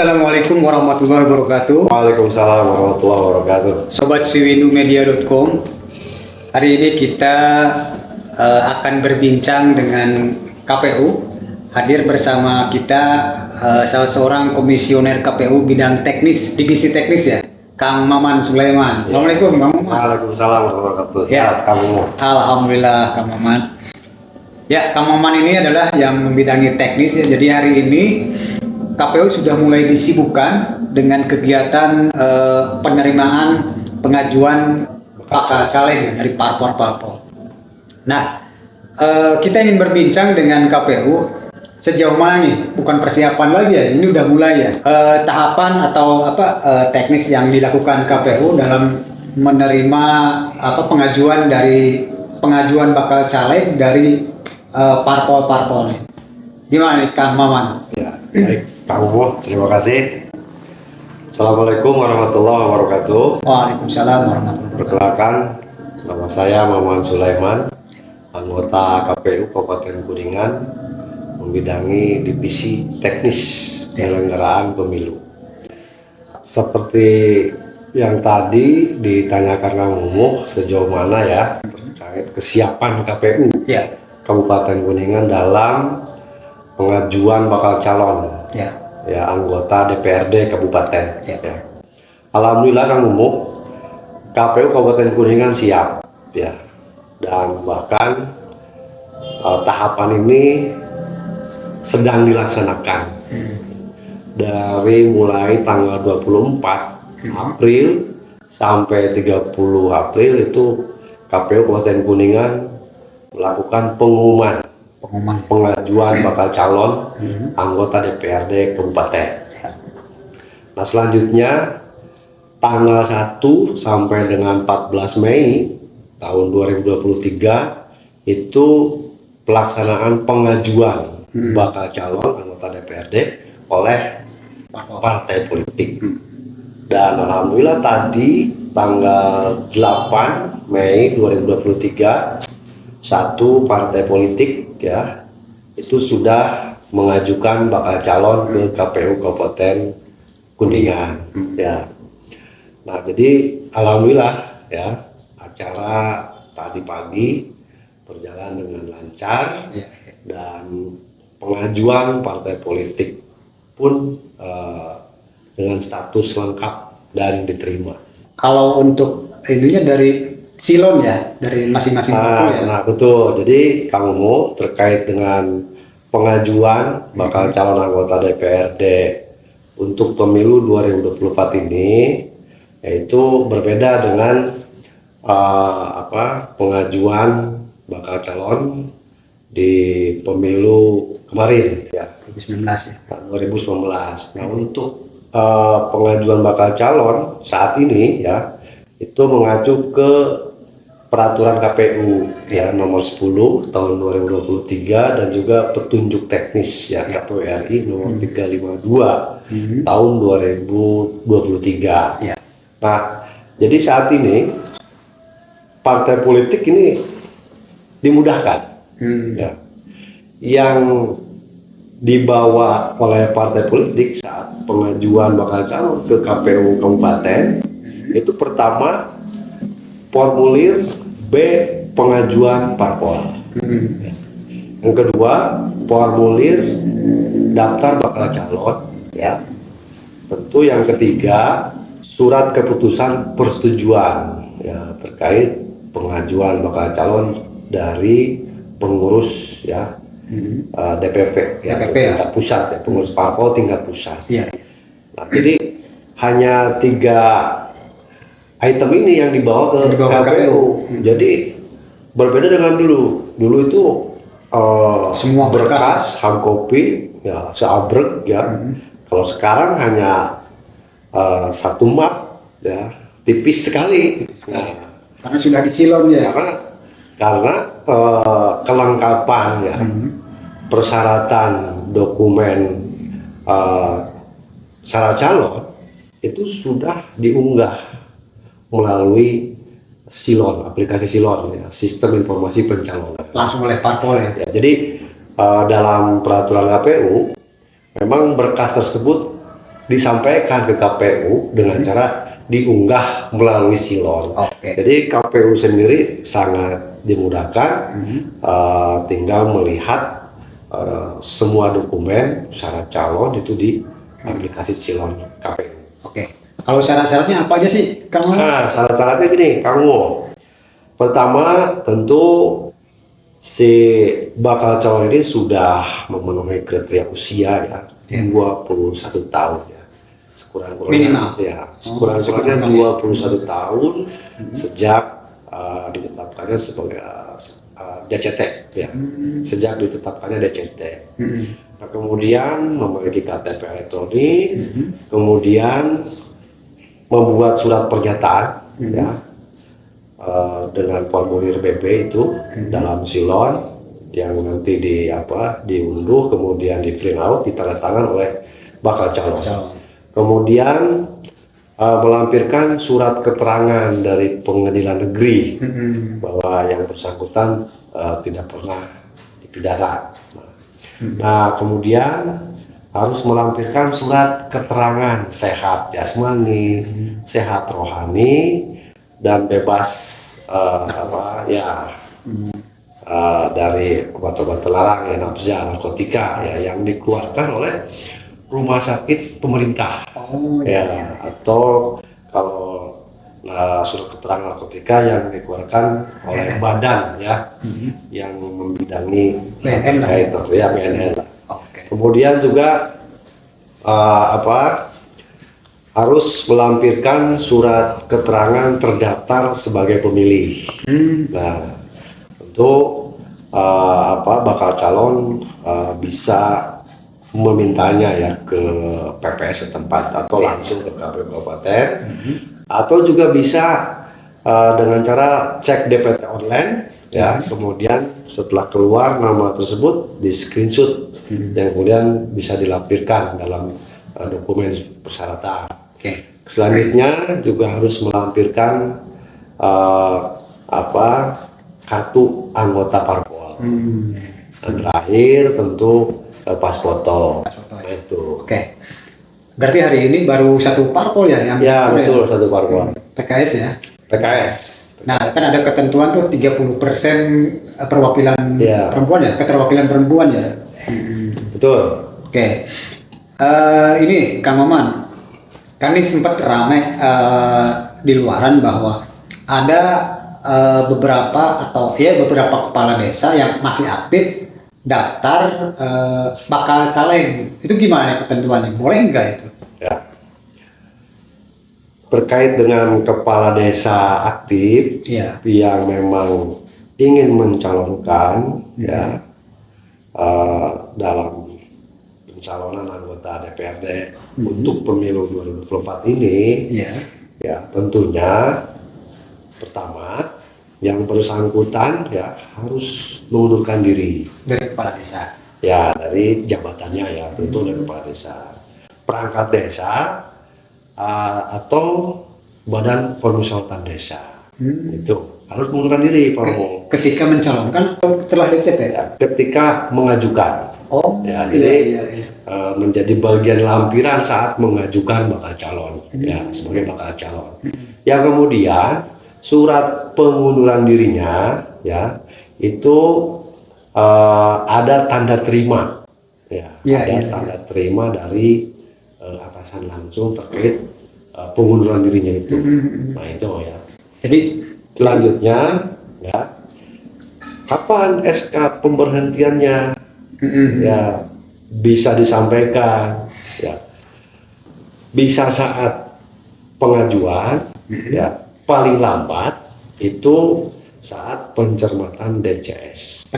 Assalamualaikum warahmatullahi wabarakatuh. Waalaikumsalam warahmatullahi wabarakatuh. Sobat siwinumedia.com. Hari ini kita akan berbincang dengan KPU. Hadir bersama kita salah seorang komisioner KPU bidang teknis, divisi teknis ya, Kang Maman Sulaiman. Assalamualaikum Kang Maman. Waalaikumsalam warahmatullahi wabarakatuh. Ya. Kamu. Alhamdulillah Kang Maman. Ya, Kang Maman ini adalah yang membidangi teknis ya. Jadi hari ini KPU sudah mulai disibukkan dengan kegiatan penerimaan pengajuan bakal caleg dari parpol. Nah, kita ingin berbincang dengan KPU sejauh mana nih, bukan persiapan lagi ya, ini udah mulai ya, tahapan atau teknis yang dilakukan KPU dalam menerima pengajuan bakal caleg dari parpol nih. Gimana nih Kang Maman? Ya, baik. Kang Umo, terima kasih. Assalamualaikum warahmatullahi wabarakatuh. Waalaikumsalam warahmatullahi wabarakatuh. Perkenalkan, nama saya Maman Sulaiman, anggota KPU Kabupaten Kuningan, membidangi divisi teknis penyelenggaraan pemilu. Seperti yang tadi ditanyakan Kang Umo, sejauh mana ya terkait kesiapan KPU Kabupaten Kuningan dalam pengajuan bakal calon anggota DPRD Kabupaten. Alhamdulillah Kang Umo, KPU Kabupaten Kuningan siap ya, dan bahkan tahapan ini sedang dilaksanakan dari mulai tanggal 24 April sampai 30 April itu KPU Kabupaten Kuningan melakukan pengumuman pengajuan bakal calon anggota DPRD Kabupaten. Nah, selanjutnya tanggal 1 sampai dengan 14 Mei tahun 2023 itu pelaksanaan pengajuan bakal calon anggota DPRD oleh partai politik. Dan alhamdulillah tadi tanggal 8 Mei 2023 satu partai politik ya itu sudah mengajukan bakal calon ke KPU Kabupaten Kuningan ya. Nah, jadi alhamdulillah ya, acara tadi pagi berjalan dengan lancar dan pengajuan partai politik pun dengan status lengkap dan diterima. Kalau untuk ininya dari silon ya, dari masing-masing parpol ya. Nah betul, jadi Kang Umo terkait dengan pengajuan bakal calon anggota DPRD untuk pemilu 2024 ini, yaitu berbeda dengan pengajuan bakal calon di pemilu kemarin ya, 2019 ya. 2019. Nah, untuk pengajuan bakal calon saat ini ya, itu mengacu ke peraturan KPU ya nomor 10 tahun 2023 dan juga petunjuk teknis ya KPU RI nomor 352 tahun 2023. Nah, jadi saat ini partai politik ini dimudahkan ya. Yang dibawa oleh partai politik saat pengajuan bakal calon ke KPU Kabupaten itu pertama formulir B pengajuan parpol. Yang kedua formulir daftar bakal calon ya. Tentu yang ketiga surat keputusan persetujuan ya terkait pengajuan bakal calon dari pengurus ya DPP ya, tingkat pusat ya, pengurus parpol tingkat pusat. Nah, jadi hanya 3 item ini yang dibawa ke KPU. Jadi berbeda dengan dulu itu semua berkas, hardcopy ya, seabrek ya. Kalau sekarang hanya satu map ya, tipis sekali. Karena sudah disilon ya. Karena kelengkapan ya, persyaratan dokumen syarat calon itu sudah diunggah melalui Silon, aplikasi Silon ya, sistem informasi pencalonan. Langsung oleh parpol ya. Jadi dalam peraturan KPU memang berkas tersebut disampaikan ke KPU dengan cara diunggah melalui silon. Oke. Jadi KPU sendiri sangat dimudahkan, tinggal melihat semua dokumen syarat calon itu di aplikasi silon KPU. Oke. Kalau syarat-syaratnya apa aja sih, Kang Maman? Nah, syarat-syaratnya gini, Kamu. Pertama, tentu si bakal calon ini sudah memenuhi kriteria usia ya, 21 tahun ya. Sekurang-kurangnya 21 tahun sejak ditetapkannya sebagai DCT ya. Sejak ditetapkannya DCT. Nah, kemudian memiliki KTP elektronik, kemudian membuat surat pernyataan ya dengan formulir BB itu dalam silon yang nanti diunduh, kemudian di print out, ditandatangan oleh bakal calon. Kemudian melampirkan surat keterangan dari pengadilan negeri bahwa yang bersangkutan tidak pernah dipidana. Nah, kemudian harus melampirkan surat keterangan sehat jasmani, sehat rohani, dan bebas dari obat-obat terlarang ya, nafza, narkotika ya, yang dikeluarkan oleh rumah sakit pemerintah. Atau kalau surat keterangan narkotika yang dikeluarkan oleh badan ya yang membidangi BNN. Kemudian juga harus melampirkan surat keterangan terdaftar sebagai pemilih. Nah, untuk bakal calon bisa memintanya ya ke PPS setempat atau langsung ke KPU Kabupaten, atau juga bisa dengan cara cek DPT online ya, kemudian setelah keluar nama tersebut di screenshot yang kemudian bisa dilampirkan dalam dokumen persyaratan. Selanjutnya juga harus melampirkan kartu anggota parpol. Dan terakhir tentu pas foto. Itu. Berarti hari ini baru satu parpol ya yang betul, satu parpol. PKS ya. PKS. Nah, kan ada ketentuan tuh 30% perwakilan perempuan ya, keterwakilan perempuan ya. Betul. Ini Kang Maman, kan ini sempat ramai di luaran bahwa ada beberapa kepala desa yang masih aktif daftar bakal caleg. Itu gimana ketentuannya? Boleh enggak itu? Ya. Terkait dengan kepala desa aktif yang memang ingin mencalonkan dalam pencalonan anggota DPRD untuk pemilu 2024 ini, ya tentunya pertama yang bersangkutan harus mengundurkan diri dari kepala desa. Ya, dari jabatannya ya, tentu dari kepala desa, perangkat desa, atau badan permusyawaratan desa. Itu harus mengundurkan diri, Pak Romo. Ketika mencalonkan atau setelah DCT? Ketika mengajukan. Menjadi bagian lampiran saat mengajukan bakal calon, sebagai bakal calon. Yang kemudian surat pengunduran dirinya, itu ada tanda terima, tanda terima dari atasan langsung terkait pengunduran dirinya itu. Nah itu ya. Jadi selanjutnya kapan SK pemberhentiannya bisa disampaikan bisa saat pengajuan paling lambat itu saat pencermatan DCS.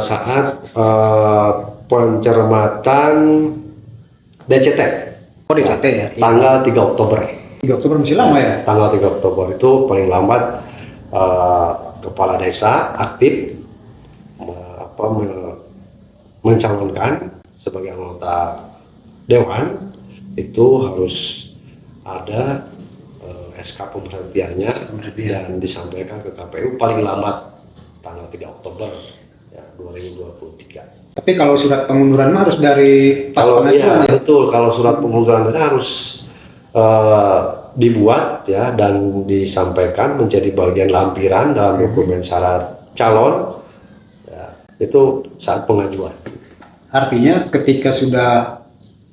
Saat pencermatan DCT. DCT ya. Tanggal 3 Oktober. 3 Oktober masih lama ya? Tanggal 3 Oktober itu paling lambat kepala desa aktif mencalonkan sebagai anggota dewan itu harus ada SK pemberhentiannya dan disampaikan ke KPU paling lambat tanggal 3 Oktober 2023. Tapi kalau surat pengunduran mah harus dari pas Kalau pengajuan iya ya. betul, kalau surat pengunduran itu harus dibuat ya dan disampaikan menjadi bagian lampiran dalam dokumen syarat calon ya, itu saat pengajuan. Artinya ketika sudah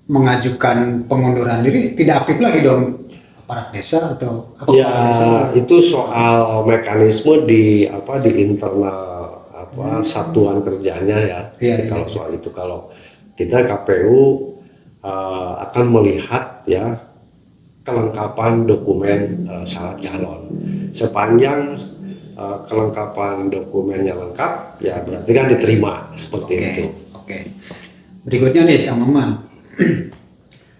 mengajukan pengunduran diri tidak aktif lagi dong aparat desa atau apa Ya kepala desa? itu soal mekanisme di internal satuan kerjanya ya. Iya, Kalau iya. soal itu kalau kita KPU akan melihat ya kelengkapan dokumen syarat calon. Sepanjang kelengkapan dokumennya lengkap, ya berarti kan diterima seperti itu. Oke. Berikutnya nih Kang Maman.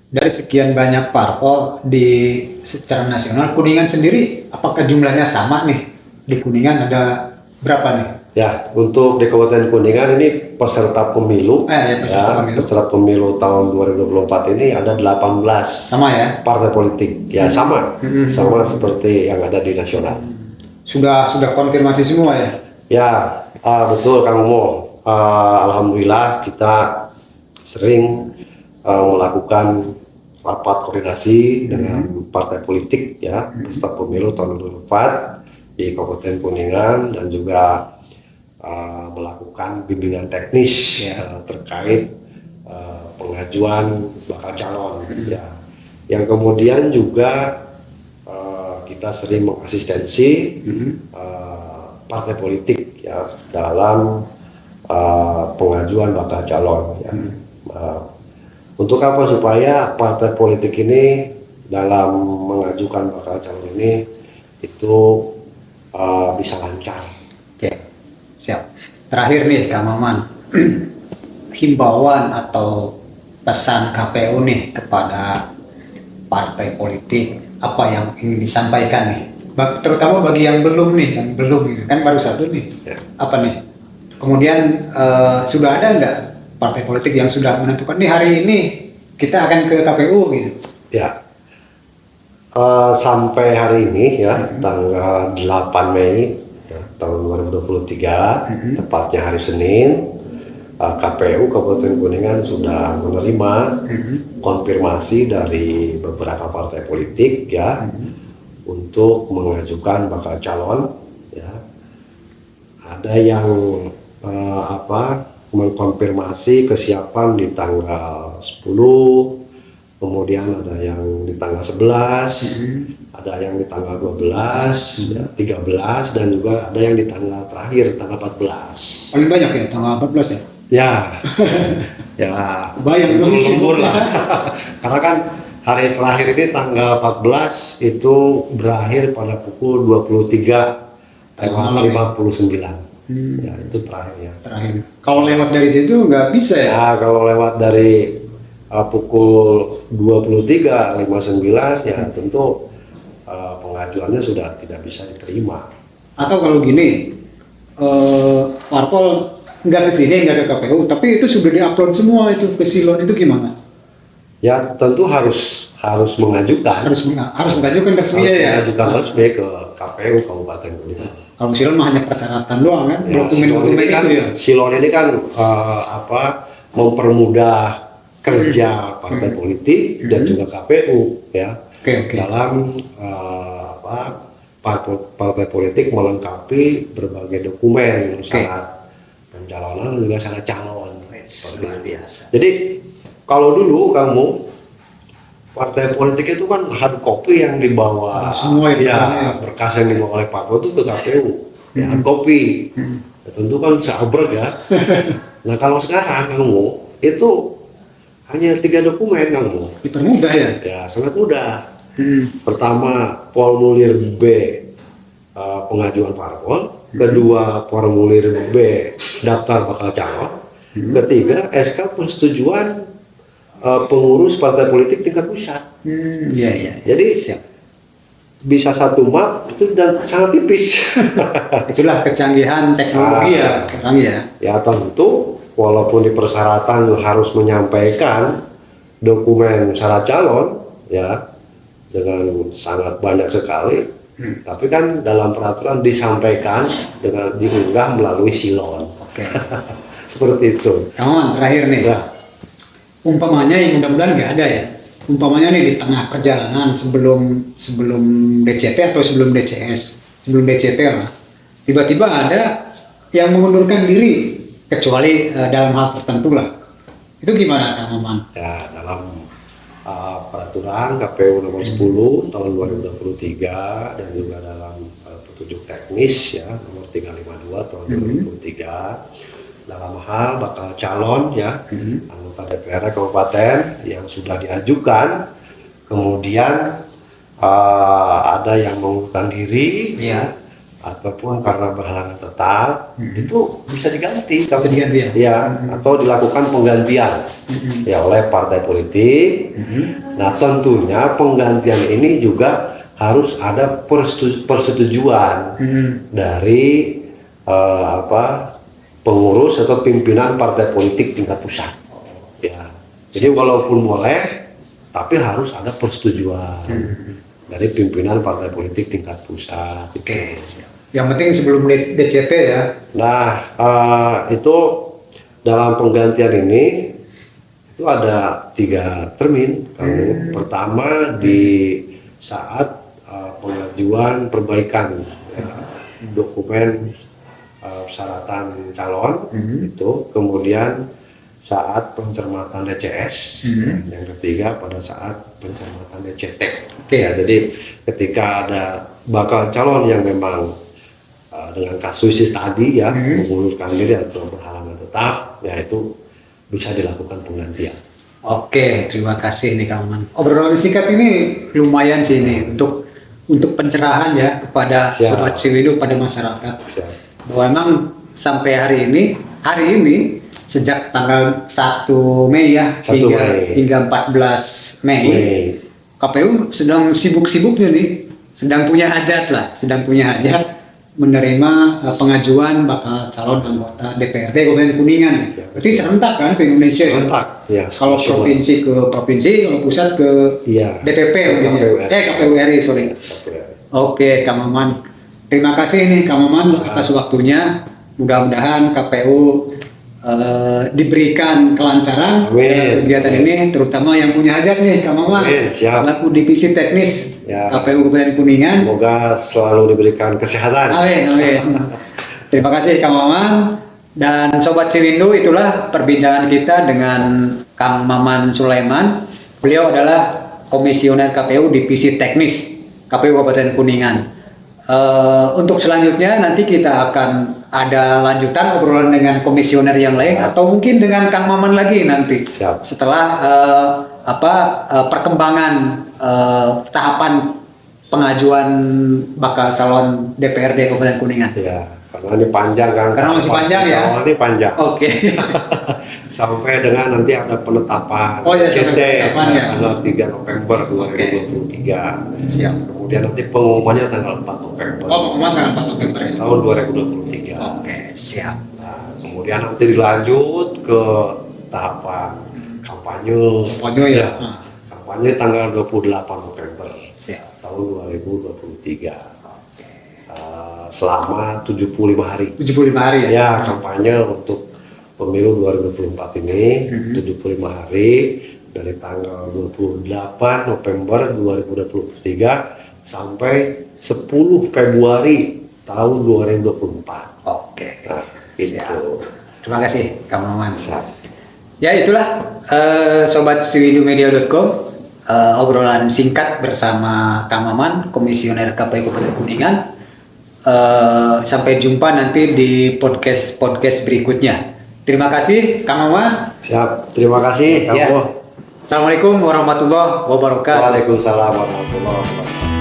Dari sekian banyak parpol di secara nasional, Kuningan sendiri apakah jumlahnya sama nih? Di Kuningan ada berapa nih? Ya, untuk di Kabupaten Kuningan ini peserta pemilu, peserta pemilu tahun 2024 ini ada 18 sama ya? Partai politik, ya sama seperti yang ada di nasional. Sudah konfirmasi semua ya? Ya, betul Kang Mo. Alhamdulillah kita sering melakukan rapat koordinasi dengan partai politik ya peserta pemilu tahun 2024 di Kabupaten Kuningan dan juga melakukan bimbingan teknis terkait pengajuan bakal calon ya. Yang kemudian juga kita sering mengasistensi partai politik ya dalam pengajuan bakal calon ya. Untuk apa? Supaya partai politik ini dalam mengajukan bakal calon ini itu bisa lancar. Oke, siap. Terakhir nih Kang Maman, himbauan atau pesan KPU nih kepada partai politik, apa yang ingin disampaikan nih? Terutama bagi yang belum gitu. Kan baru satu nih. Ya. Apa nih? Kemudian sudah ada nggak partai politik yang sudah menentukan nih hari ini kita akan ke KPU gitu? Ya. Sampai hari ini ya tanggal 8 Mei ya, tahun 2023 tepatnya hari Senin KPU Kabupaten Kuningan sudah menerima konfirmasi dari beberapa partai politik ya untuk mengajukan bakal calon ya. Ada yang mengkonfirmasi kesiapan di tanggal 10, kemudian ada yang di tanggal 11, ada yang di tanggal 12, ya, 13, dan juga ada yang di tanggal terakhir, tanggal 14. Paling banyak ya tanggal 14 ya? Ya, ya bayang lembur lah. Karena kan hari terakhir ini tanggal 14 itu berakhir pada pukul 23:59. Ya, itu terakhir ya. Terakhir. Kalau lewat dari situ nggak bisa ya? Nah, kalau lewat dari pukul 23:59 ya tentu pengajuannya sudah tidak bisa diterima. Atau kalau gini, parpol nggak ke sini, nggak ke KPU, tapi itu sudah diupload semua itu ke Silon, itu gimana? Ya tentu harus mengajukan. Harus mengajukan resmi ya? Mengajukan resmi ke KPU Kabupaten Kuningan. Kalau Silon mah hanya persyaratan doang kan? Ya, Dokumen-dokumen kan, itu ya? Silon ini kan mempermudah kerja partai politik dan juga KPU ya. Oke. Dalam partai politik melengkapi berbagai dokumen syarat pencalonan dan juga syarat calon. Luar biasa. Jadi kalau dulu kamu partai politik itu kan hard copy yang dibawa, semua ya berkas yang dibawa oleh parpol itu ke KPU, ya hard copy. Ya, tentu kan seabrek ya. Nah kalau sekarang kamu itu hanya 3 dokumen kamu. Dipermudah ya? Ya sangat mudah. Pertama formulir B pengajuan parpol, kedua formulir B daftar bakal calon, ketiga SK persetujuan pengurus partai politik tingkat pusat. Iya. Jadi bisa satu map itu dan sangat tipis. Itulah kecanggihan teknologi ya sekarang ya. Ya tentu walaupun di persyaratan harus menyampaikan dokumen syarat calon ya dengan sangat banyak sekali, tapi kan dalam peraturan disampaikan dengan diunggah melalui Silon. Oke. seperti itu. Kang Maman, terakhir nih. Ya. Umpamanya yang mudah-mudahan nggak ada ya. Umpamanya nih di tengah perjalanan sebelum DCT atau sebelum DCS, sebelum DCT lah, tiba-tiba ada yang mengundurkan diri, kecuali dalam hal tertentu lah. Itu gimana Kang Maman? Ya, dalam peraturan KPU nomor 10 tahun 2023 dan juga dalam petunjuk teknis ya nomor 352 tahun 2023 dalam hal bakal calon ya anggota DPR kabupaten yang sudah diajukan, kemudian ada yang mengundurkan diri Iya. ataupun karena berhalangan tetap, itu bisa diganti, Bisa diganti ya? ya, atau dilakukan penggantian ya oleh partai politik. Nah, tentunya penggantian ini juga harus ada persetujuan dari pengurus atau pimpinan partai politik tingkat pusat. Ya, jadi walaupun boleh, tapi harus ada persetujuan dari pimpinan partai politik tingkat pusat. Oke. Yang penting sebelum DCT ya. Nah, itu dalam penggantian ini itu ada 3 termin. Pertama di saat pengajuan perbaikan dokumen persyaratan calon itu, kemudian saat pencermatan DCS, yang ketiga pada saat pencermatan DCT. Ya, jadi ketika ada bakal calon yang memang dengan kasuisis tadi ya mengundurkan diri atau berhalangan tetap, ya itu bisa dilakukan penggantian. Oke, terima kasih nih Kang Maman. Obrolan singkat ini lumayan sih ini untuk pencerahan ya kepada Sobat Ciwidey, pada masyarakat. Siap. Bahwa memang sampai hari ini sejak tanggal 1 Mei ya 1 Mei. hingga 14 Mei, KPU sedang sibuk-sibuknya nih, sedang punya hajat menerima pengajuan bakal calon anggota DPRD Kabupaten Kuningan. Berarti serentak kan se-Indonesia? Serentak, ya. Kalau provinsi ke provinsi, kalau pusat ke DPP KPU RI, sorry. Oke, Kang Maman. Terima kasih nih Kang Maman atas waktunya. Mudah-mudahan KPU diberikan kelancaran kegiatan ini, terutama yang punya hajat nih Kang Maman, selaku divisi teknis KPU Kabupaten Kuningan. Semoga selalu diberikan kesehatan. Amin. Terima kasih Kang Maman. Dan Sobat Ciwidey, itulah perbincangan kita dengan Kang Maman Sulaiman. Beliau adalah Komisioner KPU Divisi Teknis KPU Kabupaten Kuningan. Untuk selanjutnya nanti kita akan ada lanjutan obrolan dengan komisioner yang lain atau mungkin dengan Kang Maman lagi nanti. Siap. Setelah perkembangan tahapan pengajuan bakal calon DPRD Kabupaten Kuningan. Ya, karena ini panjang kan. Karena masih panjang ya. Ini panjang. Oke. Sampai dengan nanti ada penetapan CT tanggal 3 November 2023. Siap. Kemudian nanti pengumumannya tanggal 4 November. Pengumuman tanggal 4 November ya. Tahun 2023. Oke, siap. Nah, kemudian nanti dilanjut ke tahapan kampanye. Ya. Kampanye tanggal 28 November. Siap. Tahun 2023. Selama 75 hari. 75 hari ya? Ya, kampanye untuk pemilu 2024 ini 75 hari dari tanggal 28 November 2023 sampai 10 Februari tahun 2024. Oke. Nah, itu. Terima kasih Kang Maman. Siap. Ya, itulah Sobat Ciwideymedia.com, obrolan singkat bersama Kang Maman, Komisioner KPU Kabupaten Kuningan. Sampai jumpa nanti di podcast berikutnya. Terima kasih Kang Maman. Siap, terima kasih. Ya. Assalamualaikum warahmatullahi wabarakatuh. Waalaikumsalam warahmatullahi wabarakatuh.